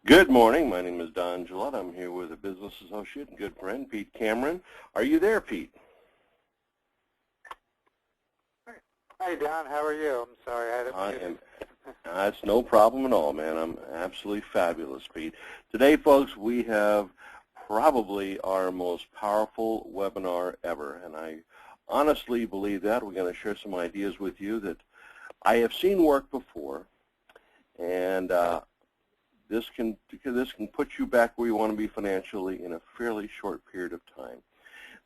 Good morning. My name is Don Gillette. I'm here with a business associate and good friend, Pete Cameron. Are you there, Pete? Hi, Don. How are you? I'm sorry. I am. It's no problem at all, man. I'm absolutely fabulous, Pete. Today, folks, we have probably our most powerful webinar ever, and I honestly believe that. We're going to share some ideas with you that I have seen work before, and this can put you back where you want to be financially in a fairly short period of time.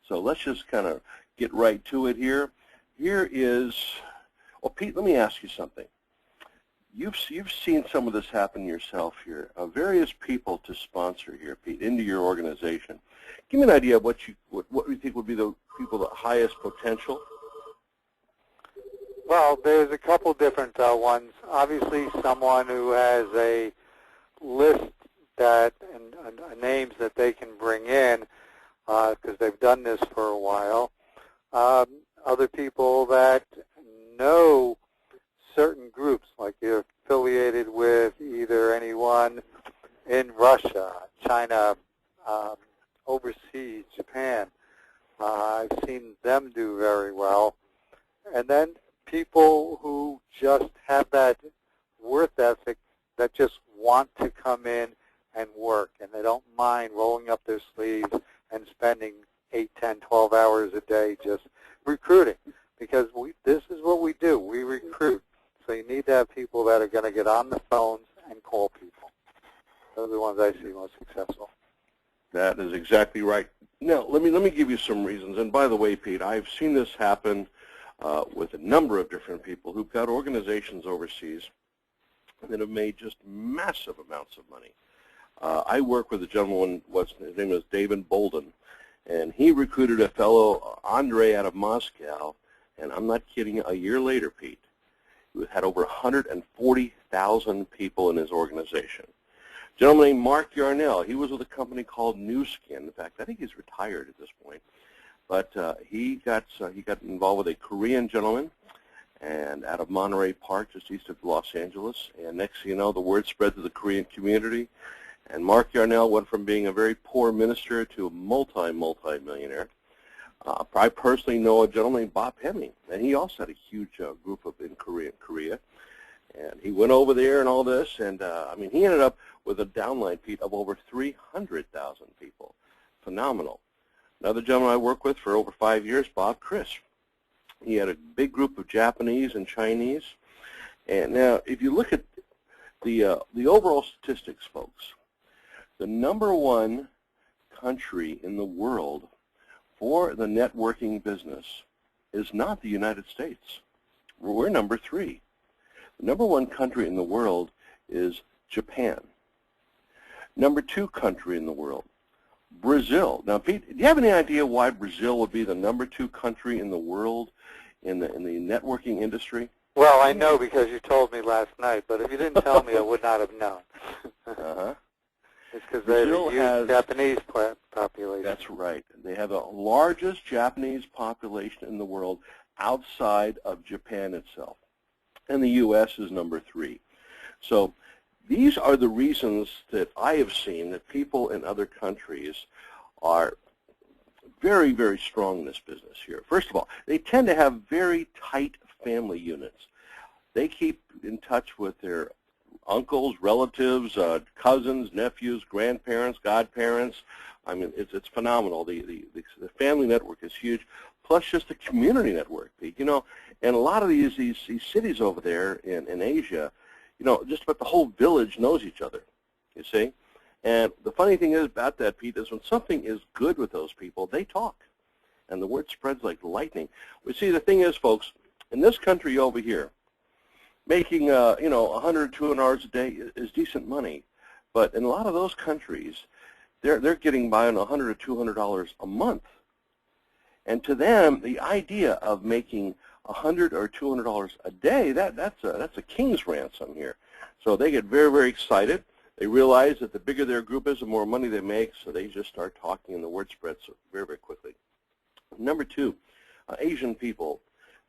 So let's just kind of get right to it here. Here is, well, Pete, let me ask you something. You've seen some of this happen yourself here. Various people to sponsor here, Pete, into your organization. Give me an idea of what you think would be the people with the highest potential. Well, there's a couple different ones. Obviously, someone who has a list that and names that they can bring in because they've done this for a while. Other people that know certain groups, like you're affiliated with either anyone in Russia, China, overseas, Japan. I've seen them do very well. And then people who just have that work ethic that just want to come in and work, and they don't mind rolling up their sleeves and spending 8, 10, 12 hours a day just recruiting, because this is what we do. We recruit. So you need to have people that are going to get on the phones and call people. Those are the ones I see most successful. That is exactly right. Now, let me give you some reasons. And by the way, Pete, I've seen this happen with a number of different people who've got organizations overseas that have made just massive amounts of money. I work with a gentleman, his name is David Bolden, and he recruited a fellow, Andre, out of Moscow, and I'm not kidding, a year later, Pete, he had over 140,000 people in his organization. A gentleman named Mark Yarnell, he was with a company called New Skin. In fact, I think he's retired at this point. But he got involved with a Korean gentleman, and out of Monterey Park, just east of Los Angeles. And next thing you know, the word spread to the Korean community. And Mark Yarnell went from being a very poor minister to a multi-millionaire. I personally know a gentleman named Bob Hemming, and he also had a huge group in Korea. And he went over there and all this, and I mean, he ended up with a downline, Pete, of over 300,000 people. Phenomenal. Another gentleman I worked with for over 5 years, Bob Chris. He had a big group of Japanese and Chinese. And now, if you look at the overall statistics, folks, the #1 country in the world for the networking business is not the United States. We're number 3. The #1 country in the world is Japan. #2 country in the world, Brazil. Now, Pete, do you have any idea why Brazil would be the #2 country in the world in the networking industry? Well, I know because you told me last night, but if you didn't tell me, I would not have known. It's because they have a huge Japanese population. That's right. They have the largest Japanese population in the world outside of Japan itself. And the U.S. is #3. So these are the reasons that I have seen that people in other countries are very, very strong in this business here. First of all, they tend to have very tight family units. They keep in touch with their uncles, relatives, cousins, nephews, grandparents, godparents. I mean, it's phenomenal. The family network is huge, plus just the community network, Pete. You know, and a lot of these cities over there in Asia, you know, just about the whole village knows each other, you see. And the funny thing is about that, Pete, is when something is good with those people, they talk, and the word spreads like lightning. We see, the thing is, folks, in this country over here, making, you know, 100, 200 hours a day is decent money. But in a lot of those countries, they're getting by on $100 or $200 a month. And to them, the idea of making $100 or $200 a day, that's a king's ransom here. So they get very, very excited. They realize that the bigger their group is, the more money they make, so they just start talking, and the word spreads very, very quickly. #2, Asian people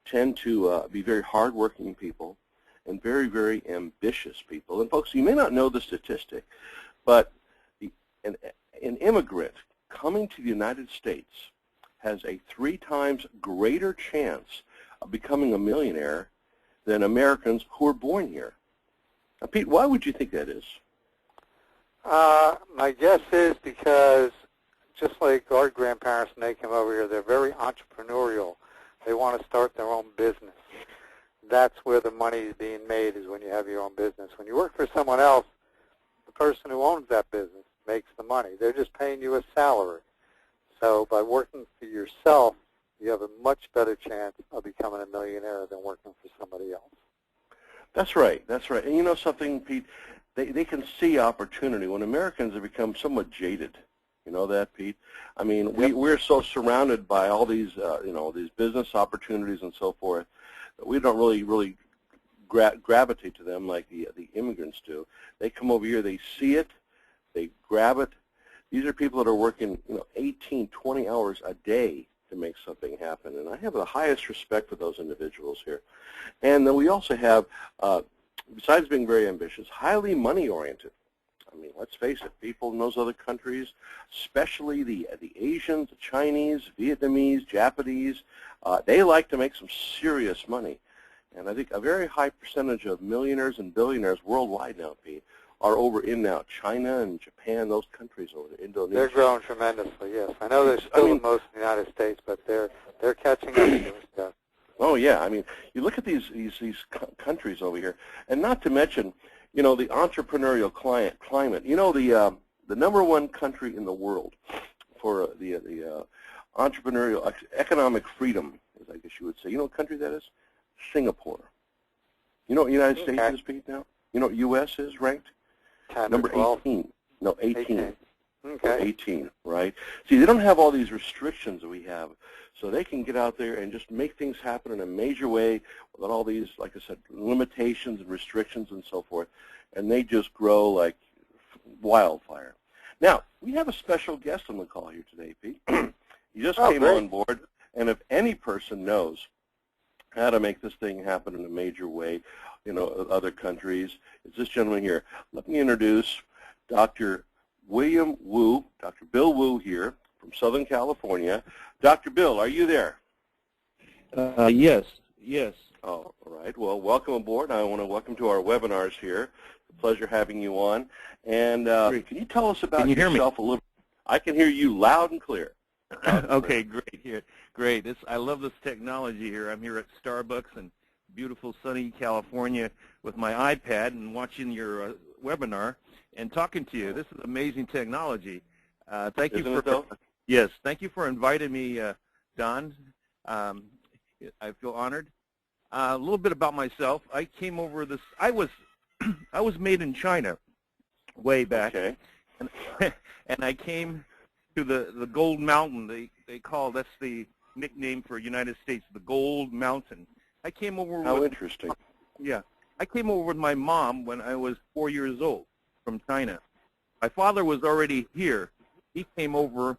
tend to be very hardworking people and very, very ambitious people. And folks, you may not know the statistic, But an immigrant coming to the United States has a 3 times greater chance of becoming a millionaire than Americans who are born here. Now, Pete, why would you think that is? My guess is because just like our grandparents when they came over here, they're very entrepreneurial. They want to start their own business. That's where the money is being made, is when you have your own business. When you work for someone else, the person who owns that business makes the money. They're just paying you a salary. So by working for yourself, you have a much better chance of becoming a millionaire than working for somebody else. That's right. That's right. And you know something, Pete? They can see opportunity. When Americans have become somewhat jaded, you know that, Pete? I mean, we're so surrounded by all these, these business opportunities and so forth, that we don't really gravitate to them like the immigrants do. They come over here, they see it, they grab it. These are people that are working, 18, 20 hours a day to make something happen, and I have the highest respect for those individuals here. And then we also have, besides being very ambitious, highly money-oriented. I mean, let's face it, people in those other countries, especially the Asians, the Chinese, Vietnamese, Japanese, they like to make some serious money. And I think a very high percentage of millionaires and billionaires worldwide now, Pete, are over in now China and Japan, those countries over there, Indonesia. They're growing tremendously, yes. I know they're still the most in the United States, but they're catching up to doing stuff. Oh yeah, I mean, you look at these countries over here, and not to mention, the entrepreneurial climate. The #1 country in the world for the entrepreneurial economic freedom, as I guess you would say. You know what country that is? Singapore. You know what the United States is, Pete, now? You know what U.S. is ranked? Number 18. No, 18. Okay. 18, right? See, they don't have all these restrictions that we have, so they can get out there and just make things happen in a major way without all these, like I said, limitations and restrictions and so forth, and they just grow like wildfire. Now, we have a special guest on the call here today, Pete. He just came on board, and if any person knows how to make this thing happen in a major way, other countries, it's this gentleman here. Let me introduce Dr. William Wu, Dr. Bill Wu here from Southern California. Dr. Bill, are you there? Yes. Oh, all right. Well, welcome aboard. I want to welcome to our webinars here. It's a pleasure having you on. And can you tell us about yourself a little? I can hear you loud and clear. Okay, great. I love this technology here. I'm here at Starbucks in beautiful sunny California with my iPad and watching your webinar and talking to you. This is amazing technology. Thank you for yes. Thank you for inviting me, Don. I feel honored. A little bit about myself. I came over this. I was made in China way back, okay. and I came to the Gold Mountain. They call that's the nickname for United States, the Gold Mountain. I came over. How interesting. Yeah, I came over with my mom when I was 4 years old from China. My father was already here. He came over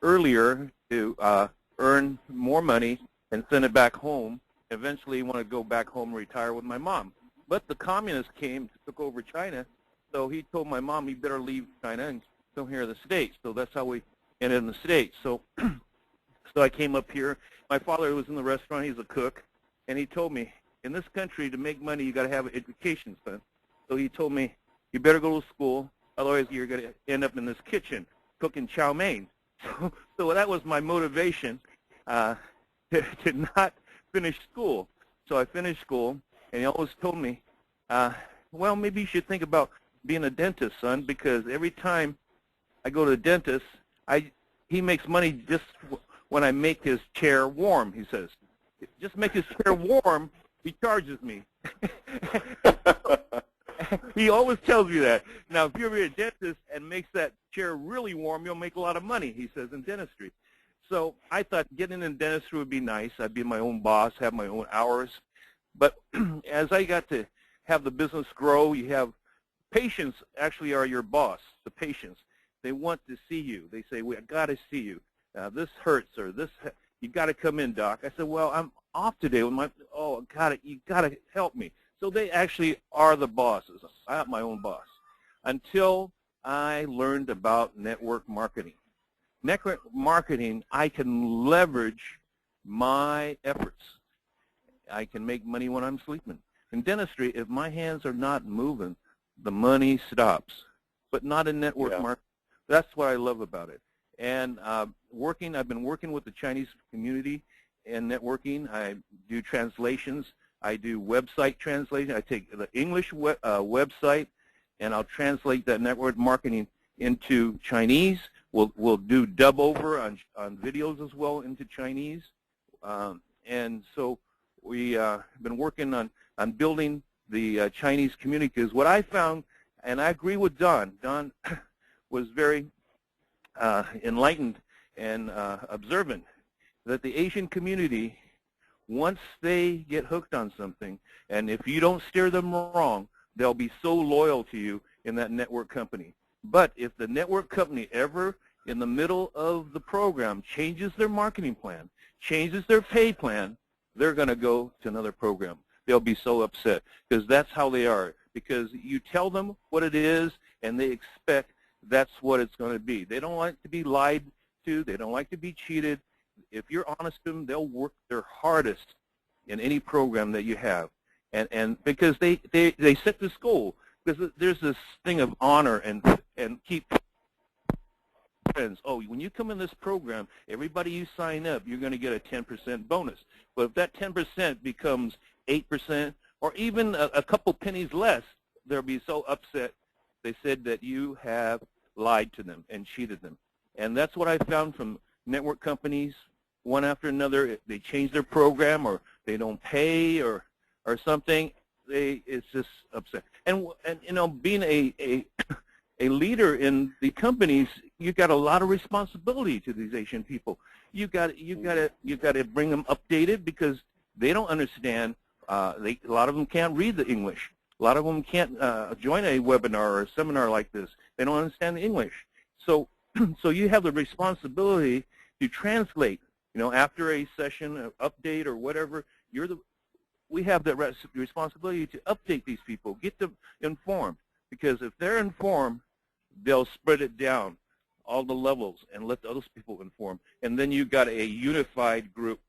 earlier to earn more money and send it back home. Eventually, he wanted to go back home and retire with my mom. But the communists came, took over China, so he told my mom he better leave China and come here to the States. So that's how we ended in the States. So, so I came up here. My father was in the restaurant. He's a cook. And he told me, in this country, to make money, you got to have an education, son. So he told me, you better go to school, otherwise you're going to end up in this kitchen cooking chow mein. So that was my motivation to not finish school. So I finished school, and he always told me, well, maybe you should think about being a dentist, son, because every time I go to the dentist, he makes money just when I make his chair warm, he says. Just make his chair warm, he charges me. He always tells me that. Now, if you're a dentist and makes that chair really warm, you'll make a lot of money, he says, in dentistry. So I thought getting in dentistry would be nice. I'd be my own boss, have my own hours. But as I got to have the business grow, you have patients actually are your boss, the patients. They want to see you. They say, I got to see you. This hurts or this. You got to come in, doc. I said, well, I'm off today with my, you got to help me. So they actually are the bosses. I have my own boss. Until I learned about network marketing. Network marketing, I can leverage my efforts. I can make money when I'm sleeping. In dentistry, if my hands are not moving, the money stops, but not in network marketing. That's what I love about it. And I've been working with the Chinese community in networking. I do translations. I do website translation. I take the English website, and I'll translate that network marketing into Chinese. We'll do dub over on videos as well into Chinese. And so we have been working on building the Chinese community, because what I found, and I agree with Don. Don was very enlightened and observant, that the Asian community, once they get hooked on something, and if you don't steer them wrong, they'll be so loyal to you in that network company. But if the network company ever, in the middle of the program, changes their marketing plan, changes their pay plan, they're going to go to another program. They'll be so upset, because that's how they are. Because you tell them what it is, and they expect that's what it's going to be. They don't like to be lied to. They don't like to be cheated. If you're honest to them, they'll work their hardest in any program that you have. And because they set this goal, because there's this thing of honor and keep friends. Oh, when you come in this program, everybody you sign up, you're going to get a 10% bonus. But if that 10% becomes 8% or even a couple pennies less, they'll be so upset. They said that you have lied to them and cheated them. And that's what I found from network companies. One after another, they change their program, or they don't pay, or something. It's just upset. And you know, being a leader in the companies, you got a lot of responsibility to these Asian people. You got to bring them updated, because they don't understand. A lot of them can't read the English. A lot of them can't join a webinar or a seminar like this. They don't understand the English. So you have the responsibility to translate. You know, after a session, an update or whatever, we have the responsibility to update these people, get them informed. Because if they're informed, they'll spread it down all the levels and let those people inform. And then you've got a unified group,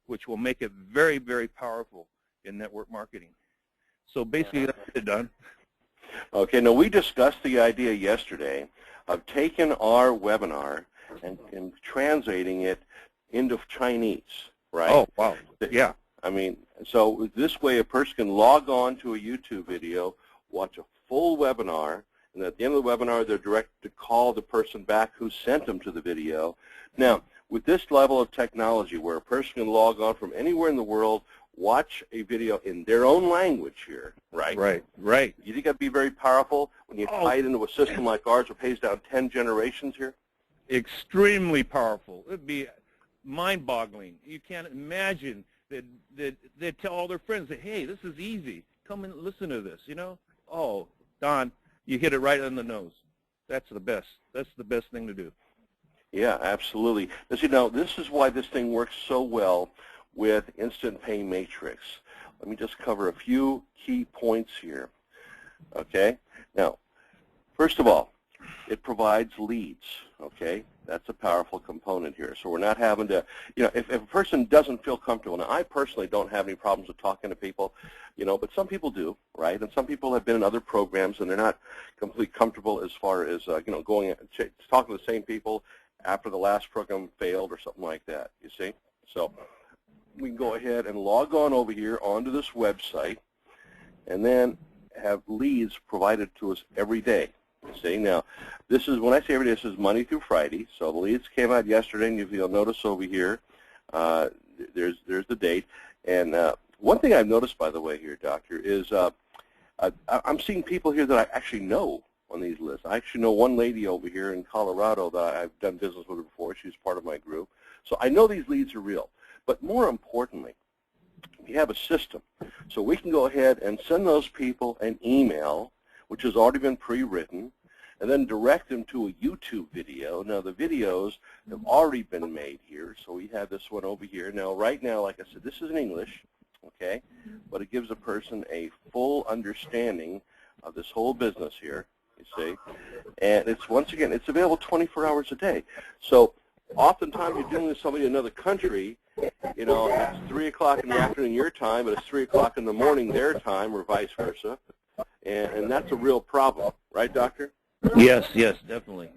which will make it very, very powerful in network marketing. So basically, that's it, Don. Okay, now we discussed the idea yesterday of taking our webinar and translating it into Chinese, right? Oh, wow. Yeah. I mean, so this way a person can log on to a YouTube video, watch a full webinar, and at the end of the webinar, they're directed to call the person back who sent them to the video. Now, with this level of technology where a person can log on from anywhere in the world, watch a video in their own language here, right? Right. You think that'd be very powerful when you tie it into a system like ours that pays down 10 generations here? Extremely powerful. It'd be mind-boggling. You can't imagine that they'd tell all their friends that, hey, this is easy. Come and listen to this, you know? Oh, Don, you hit it right on the nose. That's the best. That's the best thing to do. Yeah, absolutely. But, you know, this is why this thing works so well with Instant Pay Matrix. Let me just cover a few key points here. Okay? Now, first of all, it provides leads. Okay? That's a powerful component here. So we're not having to, you know, if a person doesn't feel comfortable, now I personally don't have any problems with talking to people, you know, but some people do, right? And some people have been in other programs and they're not completely comfortable as far as, you know, talking to the same people after the last program failed or something like that, you see? So we can go ahead and log on over here onto this website and then have leads provided to us every day. See, now, this is, when I say every day, this is Monday through Friday. So the leads came out yesterday, and you'll notice over here, there's the date. And one thing I've noticed, by the way, here, Doctor, is I'm seeing people here that I actually know on these lists. I actually know one lady over here in Colorado that I've done business with her before. She's part of my group. So I know these leads are real. But more importantly, we have a system. So we can go ahead and send those people an email, which has already been pre-written, and then direct them to a YouTube video. Now, the videos have already been made here, so we have this one over here. Now, right now, like I said, this is in English, okay, but it gives a person a full understanding of this whole business here, you see. And it's, once again, it's available 24 hours a day. So oftentimes you're dealing with somebody in another country, you know, it's 3 o'clock in the afternoon your time, but it's 3 o'clock in the morning their time, or vice versa. And that's a real problem, right, Doctor? Yes, yes, definitely.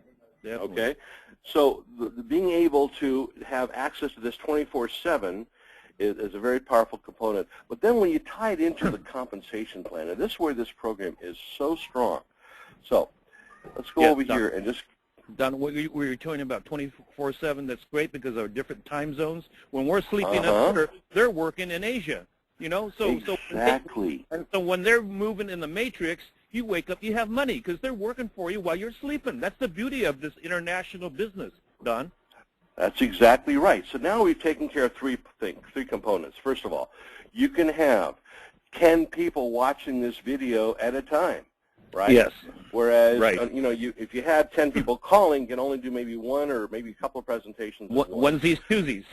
Okay. So being able to have access to this 24/7 is a very powerful component. But then when you tie it into the compensation plan, and this is where this program is so strong. So let's go over here and just... Don, we were talking about 24/7. That's great because of different time zones. When we're sleeping up here, they're working in Asia. You know, exactly. So when they're moving in the matrix, you wake up, you have money because they're working for you while you're sleeping. That's the beauty of this international business, Don. That's exactly right. So now we've taken care of three components. First of all, you can have 10 people watching this video at a time, right? Yes. Whereas, you know, if you had 10 people calling, you can only do maybe one or maybe a couple of presentations. Onesies, twosies.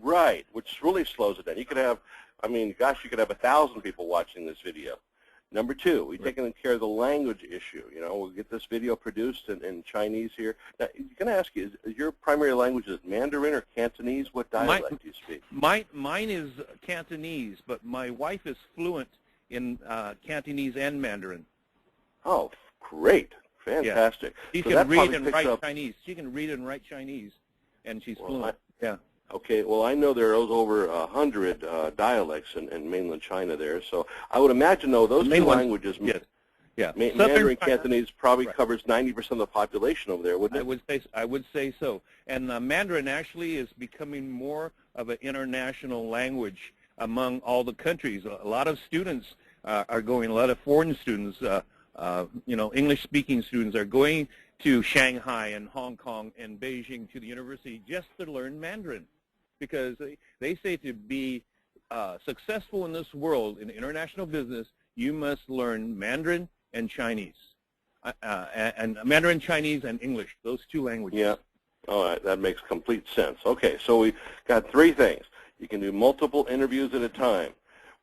Right, which really slows it down. You could have, I mean, gosh, you could have 1,000 people watching this video. Number two, we've taken care of the language issue. You know, we'll get this video produced in Chinese here. Now, I'm going to ask you, is your primary language is Mandarin or Cantonese? What dialect do you speak? Mine is Cantonese, but my wife is fluent in Cantonese and Mandarin. Oh, great. Fantastic. Yeah. She so can read and write Chinese. She can read and write Chinese, and she's fluent. Yeah. Okay, well, I know there are over 100 dialects in mainland China there, so I would imagine, though, those two languages, Mandarin Cantonese probably covers 90% of the population over there, wouldn't it? I would say so. And Mandarin actually is becoming more of an international language among all the countries. A lot of students are going, a lot of foreign students, you know, English-speaking students are going to Shanghai and Hong Kong and Beijing to the university just to learn Mandarin. Because they say to be successful in this world, in international business, you must learn Mandarin and Chinese. And Mandarin, Chinese, and English, those two languages. Yeah. All right, that makes complete sense. Okay, so we've got three things. You can do multiple interviews at a time.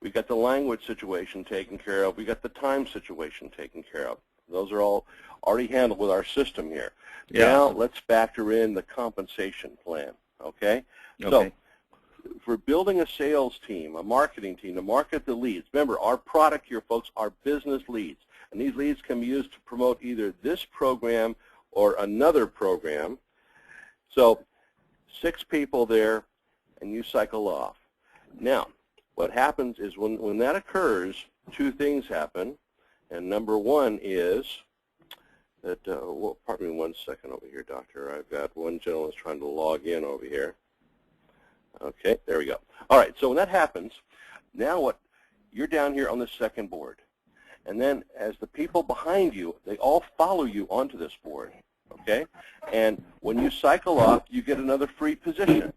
We've got the language situation taken care of. We've got the time situation taken care of. Those are all already handled with our system here. Yeah. Now let's factor in the compensation plan, okay? So for building a sales team, a marketing team to market the leads, remember our product here, folks, are business leads. And these leads can be used to promote either this program or another program. So 6 people there, and you cycle off. Now, what happens is when that occurs, 2 things happen. And number one is that, well, pardon me 1 second over here, Doctor. I've got one gentleman trying to log in over here. Okay, there we go. All right, so when that happens, now what? You're down here on the second board. And then as the people behind you, they all follow you onto this board, okay? And when you cycle off, you get another free position.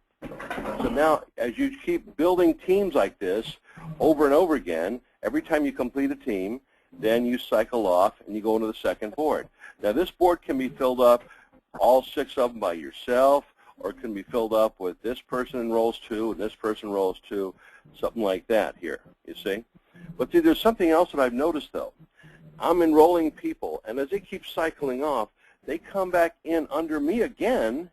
So now, as you keep building teams like this over and over again, every time you complete a team, then you cycle off and you go into the second board. Now, this board can be filled up, all 6 of them by yourself, or it can be filled up with this person enrolls 2 and this person enrolls 2, something like that here, you see. But see, there's something else that I've noticed, though. I'm enrolling people, and as they keep cycling off, they come back in under me again,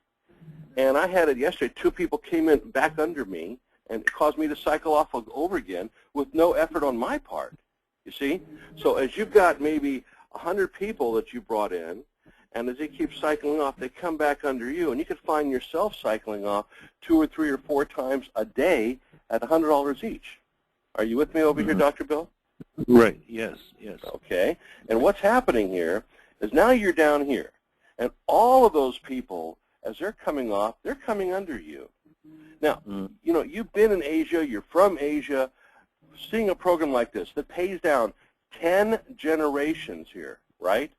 and I had it yesterday. 2 people came in back under me, and it caused me to cycle off over again with no effort on my part, you see. So as you've got maybe 100 people that you brought in, and as they keep cycling off, they come back under you, and you could find yourself cycling off 2 or 3 or 4 times a day at $100 each. Are you with me over here, Dr. Bill? Right, yes, yes. Okay, and what's happening here is now you're down here, and all of those people, as they're coming off, they're coming under you. Now, you know, you've been in Asia, you're from Asia, seeing a program like this that pays down 10 generations here, right?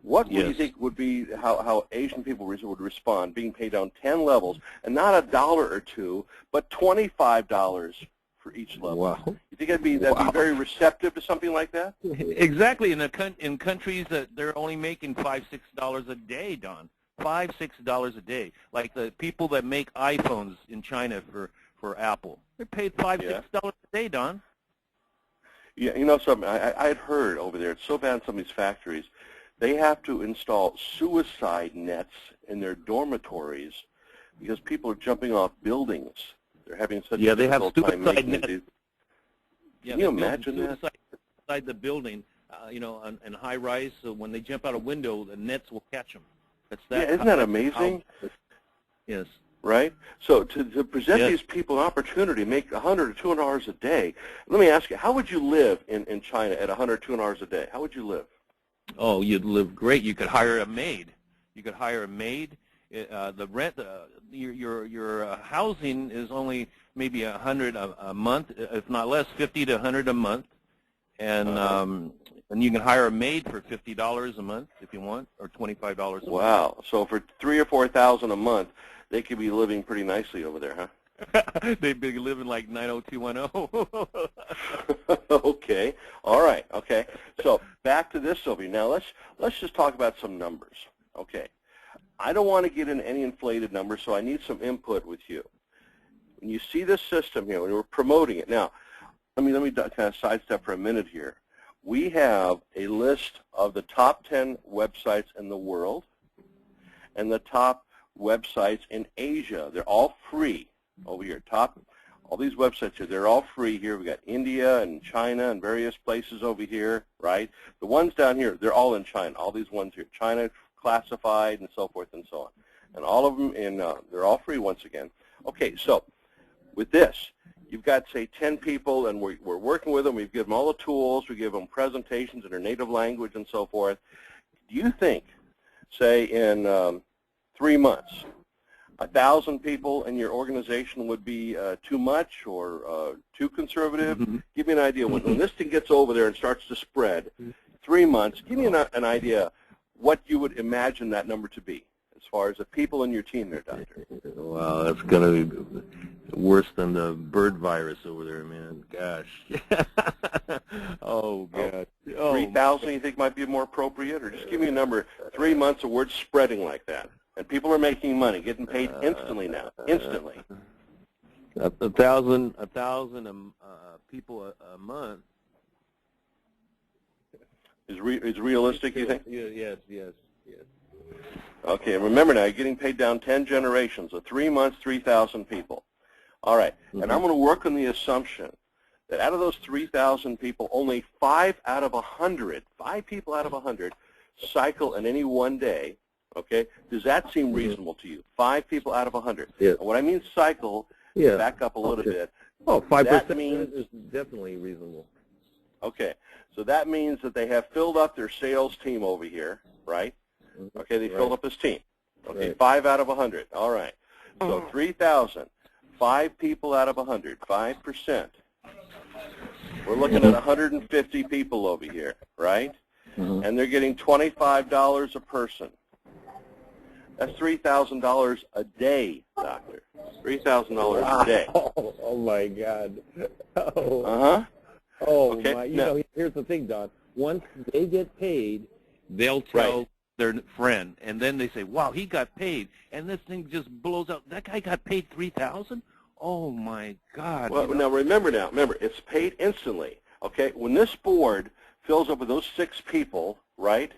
What would you think would be how Asian people would respond, being paid down 10 levels, and not $1 or 2, but $25 for each level? Wow. You think that'd be very receptive to something like that? Exactly. In countries that they're only making $5, $6 a day, Don. $5, $6 a day. Like the people that make iPhones in China for Apple. They're paid $5, $6 a day, Don. Yeah, you know something, I had heard over there, it's so bad in some of these factories, they have to install suicide nets in their dormitories because people are jumping off buildings. They're having such a difficult time making it. Yeah, can you imagine that? Inside the building, you know, and high rise, so when they jump out a window, the nets will catch them. That's that. Yeah, isn't that amazing? Yes. Right? So to present these people an opportunity to make $100 or $200 a day, let me ask you, how would you live in China at $100 or $200 a day? How would you live? Oh, you'd live great. You could hire a maid. You could hire a maid. The rent, your housing is only maybe $100 a month, if not less, $50 to $100 a month, and you can hire a maid for $50 a month if you want, or $25 a month. Wow! So for $3,000 or $4,000 a month, they could be living pretty nicely over there, huh? They'd be living like 90210. Okay. All right. Okay. So back to this, Sylvia. Now let's just talk about some numbers. Okay. I don't want to get into any inflated numbers, so I need some input with you. When you see this system here, when we're promoting it, now let me kind of sidestep for a minute here. We have a list of the top 10 websites in the world and the top websites in Asia. They're all free over here. All these websites here, they're all free here. We've got India and China and various places over here, right? The ones down here, they're all in China. All these ones here, China classified and so forth and so on. And all of them, they're all free once again. Okay, so with this, you've got, say, 10 people, and we're working with them. We give them all the tools. We give them presentations in their native language and so forth. Do you think, say, in 3 months, 1,000 people in your organization would be too much or too conservative? Mm-hmm. Give me an idea. When this thing gets over there and starts to spread, 3 months, give me an idea what you would imagine that number to be as far as the people in your team there, Doctor. Wow, that's going to be worse than the bird virus over there, man. Gosh. Oh, God. 3,000 you think might be more appropriate? Or just give me a number, 3 months of word spreading like that. And people are making money, getting paid instantly now, instantly. 1,000 people a month. Is realistic, you think? Yes. Okay, and remember now, you're getting paid down 10 generations, so 3 months, 3,000 people. All right, and I'm going to work on the assumption that out of those 3,000 people, only 5 people out of 100 cycle in any one day. Okay, does that seem reasonable to you? 5 people out of 100. Yes. And when I mean cycle, back up a little bit. Oh, 5% is definitely reasonable. Okay, so that means that they have filled up their sales team over here, right? Okay, they filled up this team. Okay, right. 5 out of 100. All right. So 3,000, 5 people out of 100, 5%. We're looking at 150 people over here, right? And they're getting $25 a person. That's $3,000 a day, Doctor. $3,000 a day. Oh my God. Oh. Oh, okay. My. You know, here's the thing, Don. Once they get paid, they'll tell their friend, and then they say, "Wow, he got paid," and this thing just blows out. That guy got paid $3,000. Oh my God. Well, now remember, it's paid instantly. Okay, when this board fills up with those 6 people, right?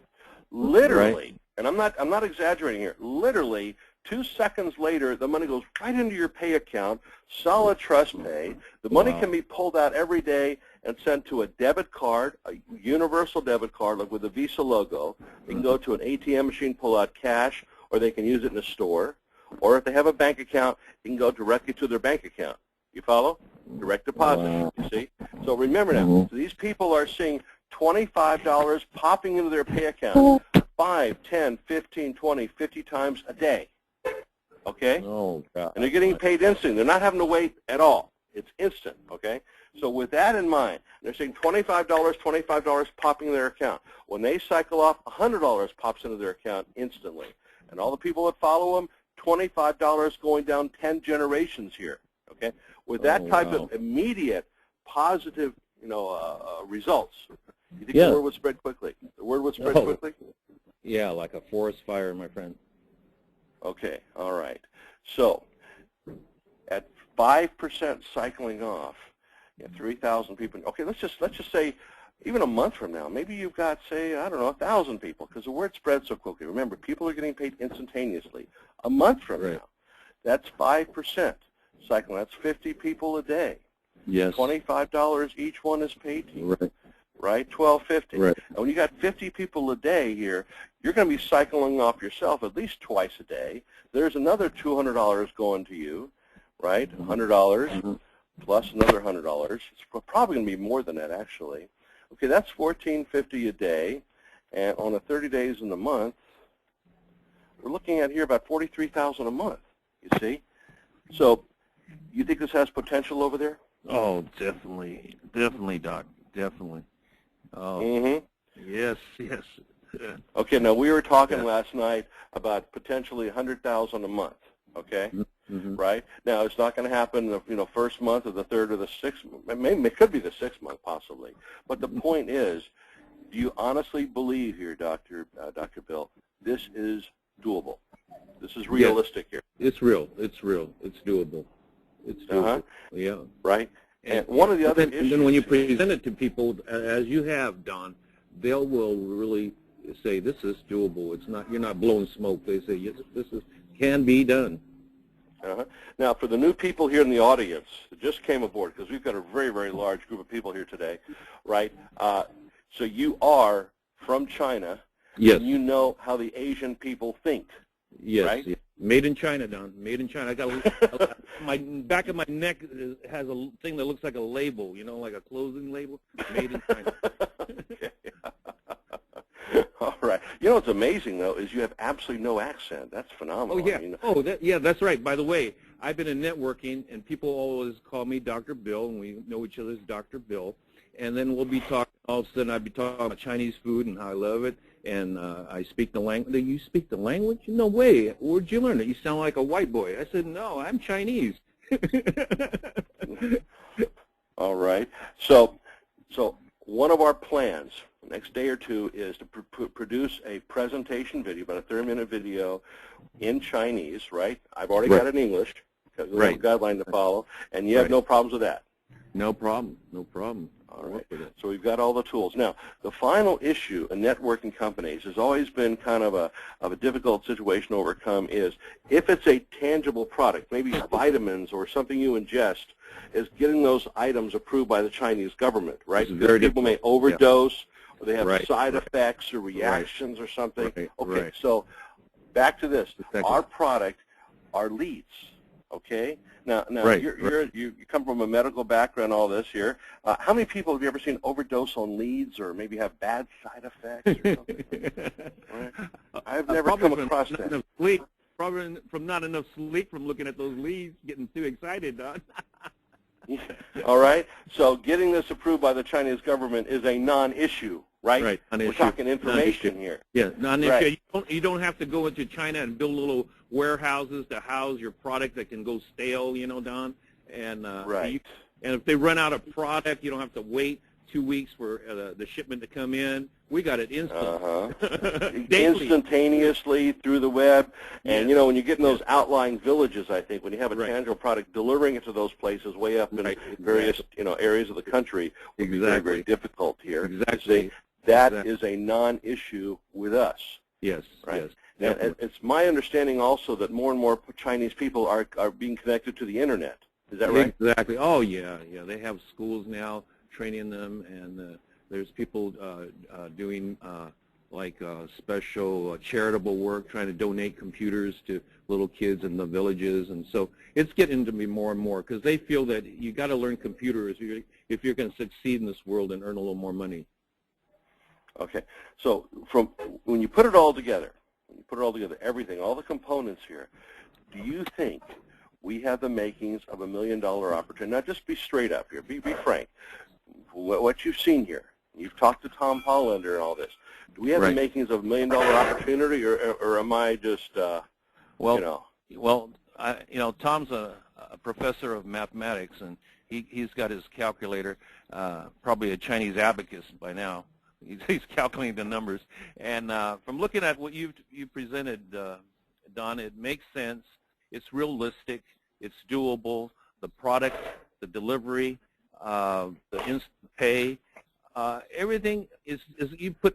Literally, and I'm not exaggerating here. Literally, 2 seconds later, the money goes right into your pay account, solid trust pay. The money can be pulled out every day and sent to a debit card, a universal debit card, like with a Visa logo. They can go to an ATM machine, pull out cash, or they can use it in a store. Or if they have a bank account, they can go directly to their bank account. You follow? Direct deposit, you see? So remember now, so these people are seeing $25 popping into their pay account 5, 10, 15, 20, 50 times a day. Okay? Oh, God. And they're getting paid instantly. They're not having to wait at all. It's instant, okay? So with that in mind, they're saying $25 popping in their account. When they cycle off, $100 pops into their account instantly. And all the people that follow them, $25 going down 10 generations here, okay? With that type of immediate positive, results, you think the word would spread quickly? The word would spread quickly? Yeah, like a forest fire, my friend. Okay, all right. So at 5% cycling off, 3,000 people. Okay, let's just say, even a month from now, maybe you've got, say, I don't know, 1,000 people, because the word spreads so quickly. Remember, people are getting paid instantaneously. A month from now, that's 5% cycling. That's 50 people a day. Yes. $25 each one is paid to you. Right. Right? $12.50. Right. And when you got 50 people a day here, you're going to be cycling off yourself at least twice a day. There's another $200 going to you, right? $100 plus another $100. It's probably going to be more than that, actually. Okay, that's $14.50 a day, and on a 30 days in the month, we're looking at here about $43,000 a month. You see? So, you think this has potential over there? Oh, definitely, Doc, definitely. Oh, yes. Okay, now we were talking last night about potentially $100,000 a month. Okay, right? Now it's not going to happen the first month or the third or the sixth. Maybe it could be the sixth month possibly. But the point is, do you honestly believe here, Dr. Bill, this is doable? This is realistic here. It's real. It's doable. It's doable. Yeah. Right. And one of the other issues. And then when you present it to people, as you have, Don, they will really say, "This is doable." It's not. You're not blowing smoke. They say, "Yes, this can be done." Now, for the new people here in the audience that just came aboard, because we've got a very, very large group of people here today, right? So you are from China. Yes. And you know how the Asian people think. Yes. Right? Yes. Made in China, Don. Made in China. I got my back of my neck has a thing that looks like a label, like a clothing label. Made in China. Okay. All right. You know what's amazing though is you have absolutely no accent. That's phenomenal. Oh yeah. Yeah. That's right. By the way, I've been in networking, and people always call me Dr. Bill, and we know each other as Dr. Bill. And then we'll be talking. All of a sudden, I'd be talking about Chinese food and how I love it. And I speak the language. You speak the language? No way. Where'd you learn it? You sound like a white boy. I said, no, I'm Chinese. All right. So one of our plans the next day or two is to produce a presentation video, about a 30-minute video in Chinese, right? I've already got it in English because we have a guideline to follow, and you have no problems with that. No problem. No problem. All right. So we've got all the tools. Now, the final issue in networking companies has always been kind of a difficult situation to overcome is if it's a tangible product, maybe vitamins or something you ingest, is getting those items approved by the Chinese government, right? Because people may overdose or they have side effects or reactions or something. Okay, so back to this. Our product are leads, okay? Now you come from a medical background, all this here. How many people have you ever seen overdose on leads or maybe have bad side effects or something? Right? I've never come across that. Probably from not enough sleep from looking at those leads, getting too excited, Don. All right. So getting this approved by the Chinese government is a non-issue, right? Right. We're talking information here. Yeah, non-issue. You don't have to go into China and build little warehouses to house your product that can go stale, Don. And and if they run out of product, you don't have to wait 2 weeks for the shipment to come in. We got it instantaneously through the web. And, when you get in those outlying villages, I think, when you have a tangible product, delivering it to those places way up in various, areas of the country would be very, very difficult here. Exactly. That is a non-issue with us. Yes. Right? Yes. And it's my understanding also that more and more Chinese people are being connected to the Internet. Is that right? Exactly. Oh, yeah. They have schools now training them, and there's people doing special charitable work, trying to donate computers to little kids in the villages, and so it's getting to be more and more because they feel that you got to learn computers if you're going to succeed in this world and earn a little more money. Okay, so from when you put it all together, everything, all the components here, do you think we have the makings of $1 million opportunity? Now, just be straight up here. Be frank. What you've seen here, you've talked to Tom Hollander and all this. Do we have the makings of $1 million opportunity, or am I just, Well, Tom's a professor of mathematics, and he's got his calculator, probably a Chinese abacus by now. He's calculating the numbers. And from looking at what you presented, Don, it makes sense. It's realistic. It's doable. The product, the delivery, the instant pay, everything is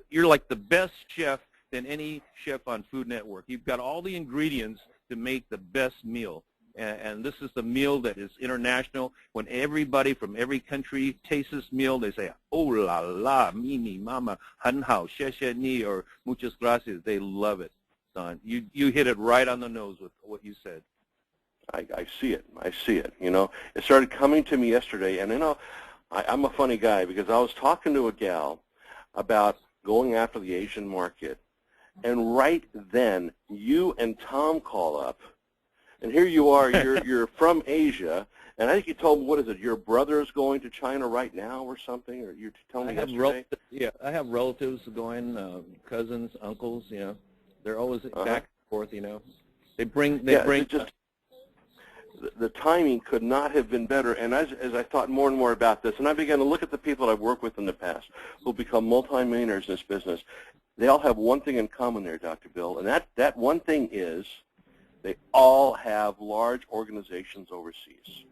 you're like the best chef than any chef on Food Network. You've got all the ingredients to make the best meal. And this is the meal that is international. When everybody from every country tastes this meal, they say, "Oh la la, mimi, mama,很好, 谢谢你," or "muchas gracias." They love it, son. You hit it right on the nose with what you said. I see it. I see it. You know, it started coming to me yesterday, and you know, I'm a funny guy because I was talking to a gal about going after the Asian market, and right then you and Tom call up. And here you are, you're from Asia, and I think you told me, what is it, your brother is going to China right now or something, or you're telling me yesterday? Yeah, I have relatives going, cousins, uncles, you know. They're always back and forth, you know. They bring just the timing could not have been better, and as I thought more and more about this, and I began to look at the people I've worked with in the past who become multimillionaires in this business, they all have one thing in common there, Dr. Bill, and that one thing is they all have large organizations overseas.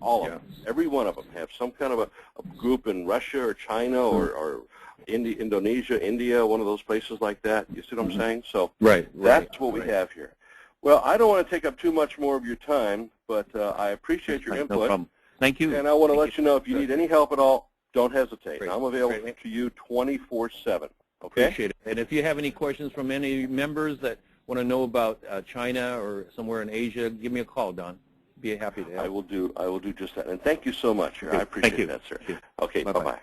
All of them. Every one of them have some kind of a group in Russia or China or Indonesia, India, one of those places like that. You see what I'm saying? So that's what we have here. Well, I don't want to take up too much more of your time, but I appreciate your input. No problem. Thank you. And I want to let you know if you need any help at all, don't hesitate. I'm available to you 24/7. Okay? Appreciate it. And if you have any questions from any members that want to know about China or somewhere in Asia, give me a call, Don. Be happy to help. I will do just that. And thank you so much. I appreciate that, sir. Okay, bye-bye. Bye.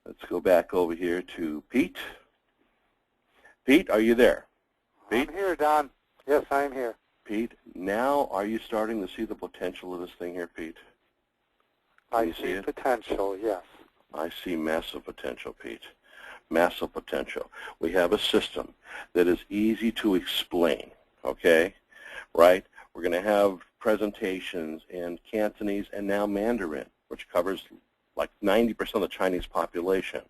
Let's go back over here to Pete. Pete, are you there? Pete? I'm here, Don. Yes, I'm here. Pete, now are you starting to see the potential of this thing here, Pete? I see potential, yes. I see massive potential, Pete. Massive potential. We have a system that is easy to explain, okay? Right? We're going to have presentations in Cantonese and now Mandarin, which covers like 90% of the Chinese population.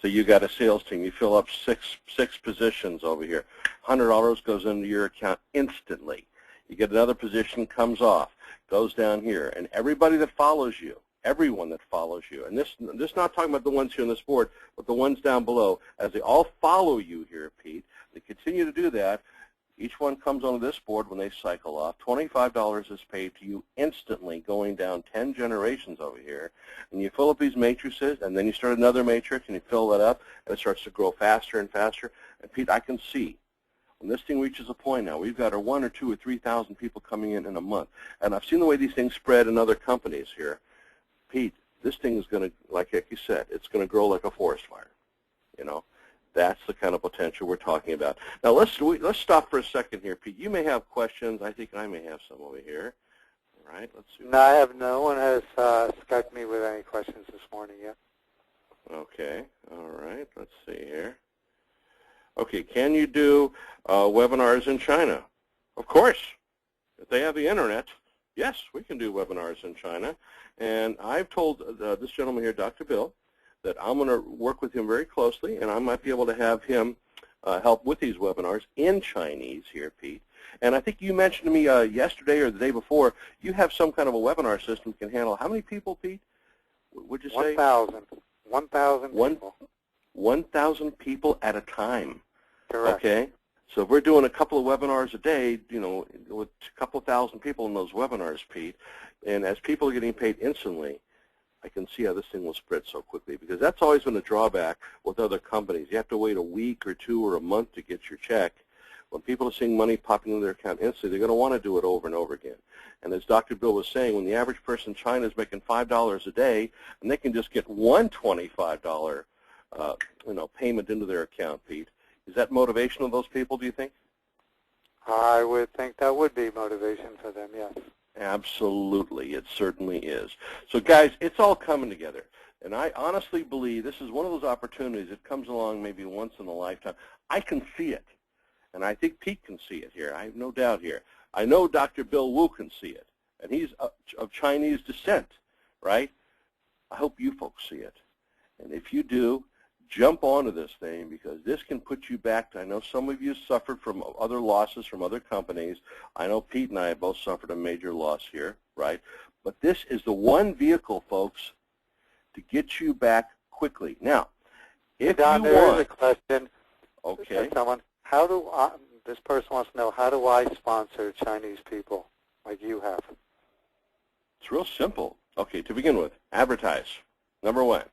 So you got a sales team. You fill up six positions over here. $100 goes into your account instantly. You get another position, comes off, goes down here. And everybody that follows you, everyone that follows you, and this not talking about the ones here on this board, but the ones down below, as they all follow you here, Pete, they continue to do that. Each one comes onto this board when they cycle off. $25 is paid to you instantly, going down 10 generations over here. And you fill up these matrices, and then you start another matrix, and you fill that up, and it starts to grow faster and faster. And Pete, I can see when this thing reaches a point now, we've got 1,000 or 2,000 or 3,000 people coming in a month. And I've seen the way these things spread in other companies here. Pete, this thing is going to, like you said, it's going to grow like a forest fire. You know, that's the kind of potential we're talking about. Now let's stop for a second here, Pete. You may have questions. I think I may have some over here. All right, let's see. No, I have no one has Skyped me with any questions this morning yet. Okay. All right. Let's see here. Okay. Can you do webinars in China? Of course. If they have the internet, yes, we can do webinars in China. And I've told this gentleman here, Dr. Bill, that I'm going to work with him very closely, and I might be able to have him help with these webinars in Chinese here, Pete. And I think you mentioned to me yesterday or the day before, you have some kind of a webinar system that can handle how many people, Pete? Would you say? 1,000. 1,000 people. 1,000 people at a time. Correct. Okay. So if we're doing a couple of webinars a day, you know, with a couple thousand people in those webinars, Pete, and as people are getting paid instantly, I can see how this thing will spread so quickly, because that's always been a drawback with other companies. You have to wait a week or two or a month to get your check. When people are seeing money popping into their account instantly, they're going to want to do it over and over again. And as Dr. Bill was saying, when the average person in China is making $5 a day, and they can just get one $25 payment into their account, Pete, is that motivation of those people, do you think? I would think that would be motivation for them, yes. Absolutely, it certainly is. So guys, it's all coming together. And I honestly believe this is one of those opportunities that comes along maybe once in a lifetime. I can see it. And I think Pete can see it here. I have no doubt here. I know Dr. Bill Wu can see it. And he's of Chinese descent, right? I hope you folks see it. And if you do, jump onto this thing, because this can put you back to, I know some of you suffered from other losses from other companies. I know Pete and I have both suffered a major loss here, right? But this is the one vehicle, folks, to get you back quickly. Now, if Don, you there want, is a question. okay, Someone, this person wants to know, how do I sponsor Chinese people like you have? it's real simple. Okay, to begin with, advertise, number one.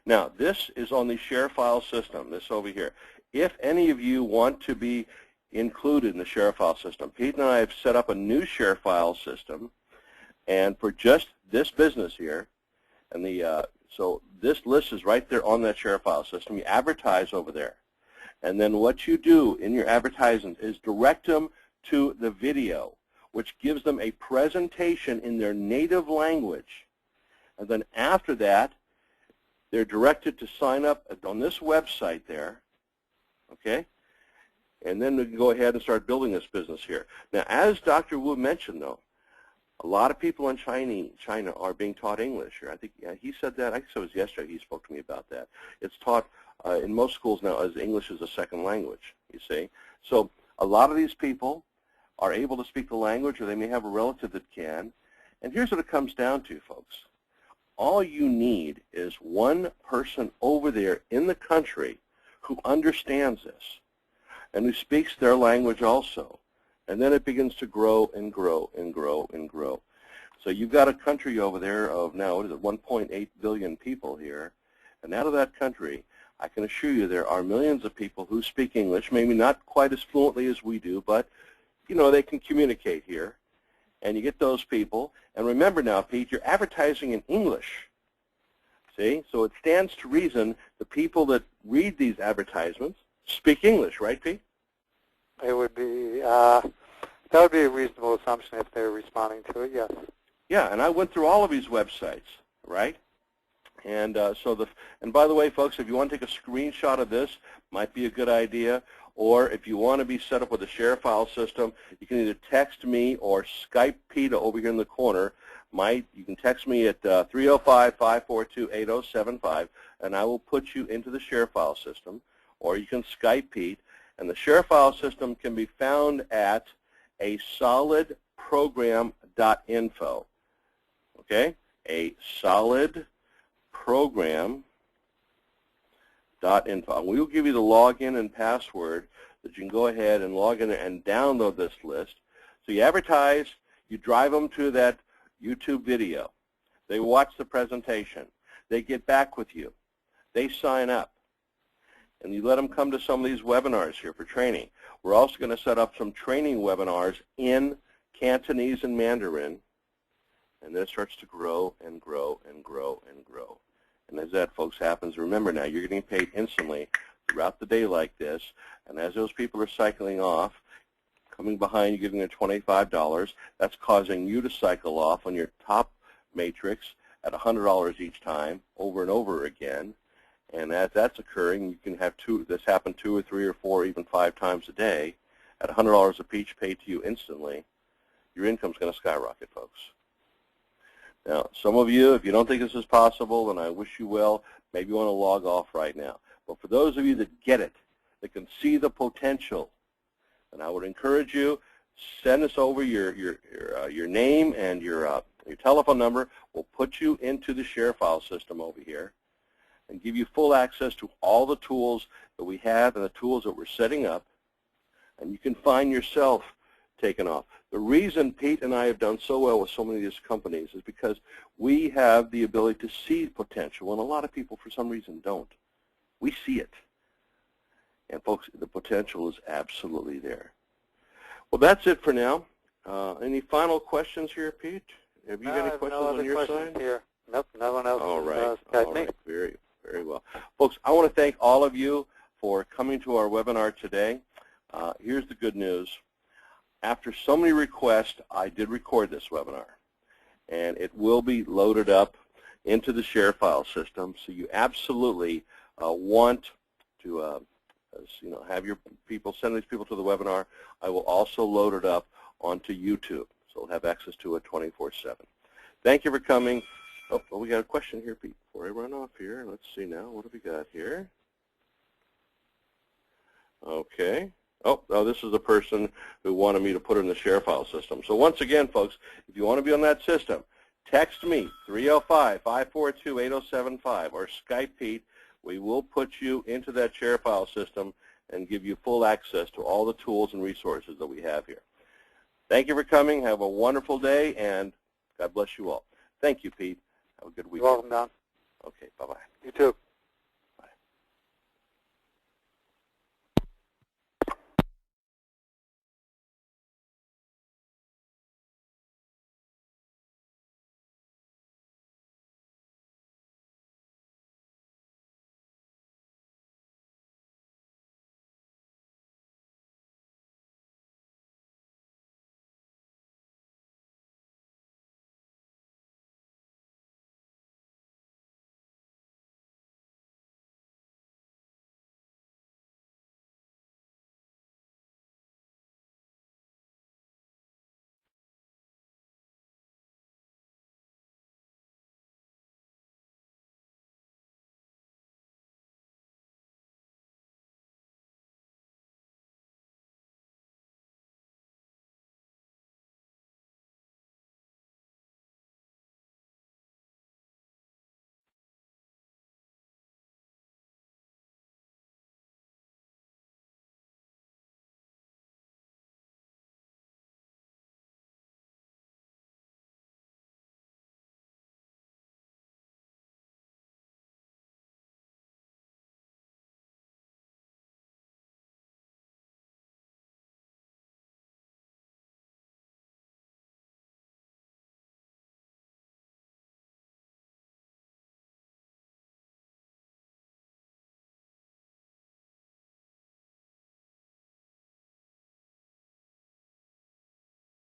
Now, this is on the share file system, this over here. If any of you want to be included in the share file system, Pete and I have set up a new share file system, and for just this business here, and so this list is right there on that share file system. You advertise over there. And then what you do in your advertisement is direct them to the video, which gives them a presentation in their native language. And then after that, they're directed to sign up on this website there, okay? And then we can go ahead and start building this business here. Now, as Dr. Wu mentioned, though, a lot of people in China are being taught English here. I think he said that. I guess it was yesterday he spoke to me about that. It's taught in most schools now as English as a second language, you see. So a lot of these people are able to speak the language, or they may have a relative that can. And here's what it comes down to, folks. All you need is one person over there in the country who understands this and who speaks their language also. And then it begins to grow and grow and grow and grow. So you've got a country over there of now, what is it, 1.8 billion people here. And out of that country, I can assure you there are millions of people who speak English, maybe not quite as fluently as we do, but, you know, they can communicate here. And you get those people. And remember now, Pete, you're advertising in English. See? So it stands to reason the people that read these advertisements speak English, right, Pete? It would be, that would be a reasonable assumption if they're responding to it, yes. Yeah, and I went through all of these websites, right? And and by the way, folks, if you want to take a screenshot of this, might be a good idea. Or if you want to be set up with a share file system, you can either text me or Skype Peter over here in the corner. You can text me at 305-542-8075, and I will put you into the share file system. Or you can Skype Pete. And the share file system can be found at a solidprogram.info. Okay? A solidprogram.info. We will give you the login and password that you can go ahead and log in and download this list. So you advertise, you drive them to that YouTube video. They watch the presentation. They get back with you. They sign up. And you let them come to some of these webinars here for training. We're also going to set up some training webinars in Cantonese and Mandarin. And then it starts to grow and grow and grow and grow. And as that, folks, happens, remember now, you're getting paid instantly throughout the day like this. And as those people are cycling off, coming behind you, giving them $25, that's causing you to cycle off on your top matrix at $100 each time, over and over again. And as that's occurring, you can have this happen 2 or 3 or 4, even 5 times a day at $100 a piece paid to you instantly. Your income's going to skyrocket, folks. Now, some of you, if you don't think this is possible, then I wish you well. Maybe you want to log off right now. But for those of you that get it, that can see the potential, then I would encourage you, send us over your name and your telephone number. We'll put you into the share file system over here and give you full access to all the tools that we have and the tools that we're setting up, and you can find yourself taken off. The reason Pete and I have done so well with so many of these companies is because we have the ability to see potential, and a lot of people for some reason don't. We see it. And folks, the potential is absolutely there. Well, that's it for now. Any final questions here, Pete? Have you got any questions on your side? Here. Nope, no one else. All right. Very well. Folks, I want to thank all of you for coming to our webinar today. Here's the good news. After so many requests, I did record this webinar, and it will be loaded up into the share file system. So you absolutely want to have your people, send these people to the webinar. I will also load it up onto YouTube, so we'll have access to it 24/7. Thank you for coming. Oh, well, we got a question here, Pete, before I run off here. Let's see now. What have we got here? Okay. Oh, this is the person who wanted me to put it in the share file system. So once again, folks, if you want to be on that system, text me, 305-542-8075, or Skype Pete. We will put you into that share file system and give you full access to all the tools and resources that we have here. Thank you for coming. Have a wonderful day, and God bless you all. Thank you, Pete. Have a good weekend. You're welcome, Don. Okay, bye-bye. You too.